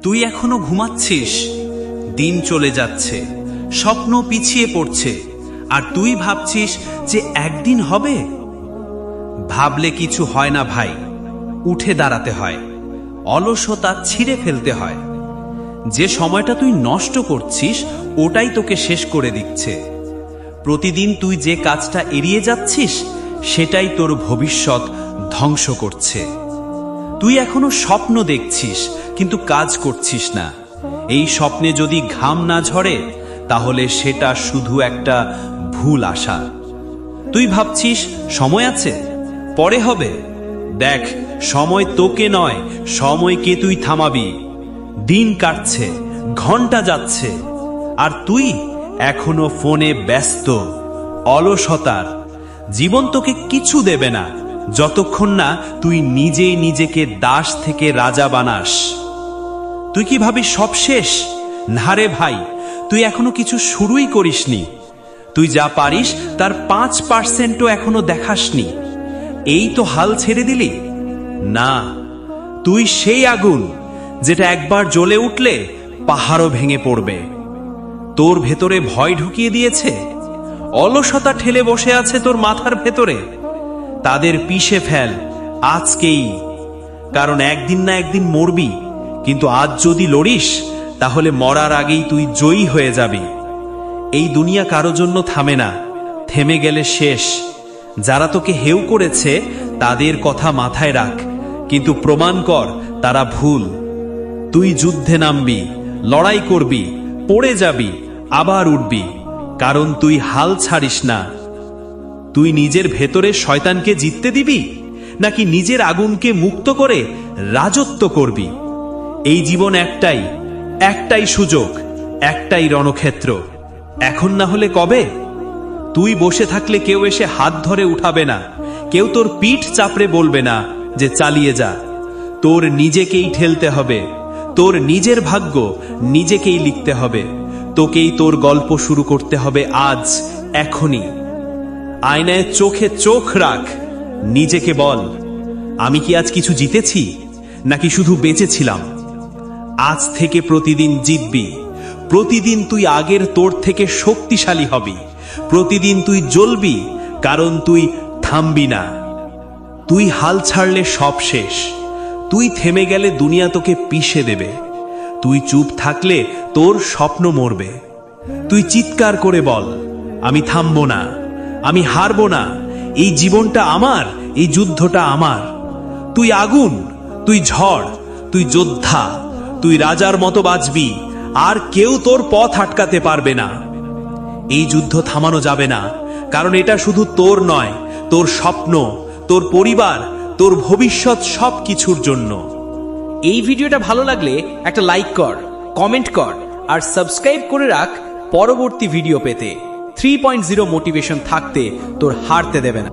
তুই এখনো ঘুমাচ্ছিস, দিন চলে যাচ্ছে, স্বপ্ন পিছিয়ে পড়ছে, আর তুই ভাবছিস যে একদিন হবে। ভাবলে কিছু হয় না ভাই, উঠে দাঁড়াতে হয়, অলসতা ছিঁড়ে ফেলতে হয়। যে সময়টা তুই নষ্ট করছিস ওটাই তোকে শেষ করে দিচ্ছে। প্রতিদিন তুই যে কাজটা এড়িয়ে যাচ্ছিস সেটাই তোর ভবিষ্যৎ ধ্বংস করছে। তুই এখনো স্বপ্ন দেখছিস কিন্তু কাজ করছিস না। এই স্বপ্নে যদি ঘাম না ঝরে তাহলে সেটা শুধু একটা ভুল আশা। তুই ভাবছিস সময় আছে, পরে হবে। দেখ, সময় তোকে নয়, সময়কে তুই থামাবি। দিন কাটছে, ঘন্টা যাচ্ছে, আর তুই এখনো ফোনে ব্যস্ত, অলসতার। জীবন তোকে কিছু দেবে না যতক্ষণ না তুই নিজেই নিজেকে দাস থেকে রাজা বানাস। তুই কি ভাবিস সব শেষ? না রে ভাই, তুই এখনো কিছু শুরুই করিসনি। তুই যা পারিস তার 5%ও এখনো দেখাসনি। এই তো হাল ছেড়ে দিলি? না, তুই সেই আগুন যেটা একবার জ্বলে উঠলে পাহাড়ও ভেঙে পড়বে। তোর ভেতরে ভয় ঢুকিয়ে দিয়েছে, অলসতা ঠেলে বসে আছে তোর মাথার ভেতরে। তাদের পিষে ফেল আজকেই, কারণ একদিন না একদিন মরবি। কিন্তু আজ যদি লড়িস তাহলে মরার আগেই তুই জয়ী হয়ে যাবি। এই দুনিয়া কারো জন্য থামে না, থেমে গেলে শেষ। যারা তোকে হেউ করেছে তাদের কথা মাথায় রাখ, কিন্তু প্রমাণ কর তারা ভুল। তুই যুদ্ধে নামবি, লড়াই করবি, পড়ে যাবি, আবার উঠবি, কারণ তুই হাল ছাড়িস না। তুই নিজের ভেতরে শয়তানকে জিততে দিবি, নাকি নিজের আগুনকে মুক্ত করে রাজত্ব করবি? এই জীবন একটাই, একটাই সুযোগ, একটাই রণক্ষেত্র। এখন না হলে কবে? তুই বসে থাকলে কেউ এসে হাত ধরে উঠাবে না, কেউ তোর পিঠ চাপড়ে বলবে না যে চালিয়ে যা। তোর নিজেকেই ঠেলতে হবে, তোর নিজের ভাগ্য নিজেকেই লিখতে হবে। তোকেই তোর গল্প শুরু করতে হবে আজ, এখনই। আয়নায় চোখে চোখ রাখ, নিজেকে বল, আমি কি আজ কিছু জিতেছি নাকি শুধু বেঁচেছিলাম? আজ থেকে প্রতিদিন জিতবি। প্রতিদিন তুই আগের তোর থেকে শক্তিশালী হবি। প্রতিদিন তুই জ্বলবি, কারণ তুই থামবি না। তুই হাল ছাড়লে সব শেষ। তুই থেমে গেলে দুনিয়া তোকে পিষে দেবে। তুই চুপ থাকলে তোর স্বপ্ন মরবে। তুই চিৎকার করে বল, আমি থামবো না, আমি হারবো না, এই জীবনটা আমার, এই যুদ্ধটা আমার। তুই আগুন, তুই ঝড়, তুই যোদ্ধা, তুই রাজার মতো বাঁচবি, আর কেউ তোর পথ আটকাতে পারবে না। এই যুদ্ধ থামানো যাবে না, কারণ এটা শুধু তোর নয়, তোর স্বপ্ন, তোর পরিবার, তোর ভবিষ্যৎ, সব কিছুর জন্য। এই ভিডিওটা ভালো লাগলে একটা লাইক কর, কমেন্ট কর, আর সাবস্ক্রাইব করে রাখ পরবর্তী ভিডিও পেতে। 3.0 মোটিভেশন থাকতে তোর হারতে দেবে না।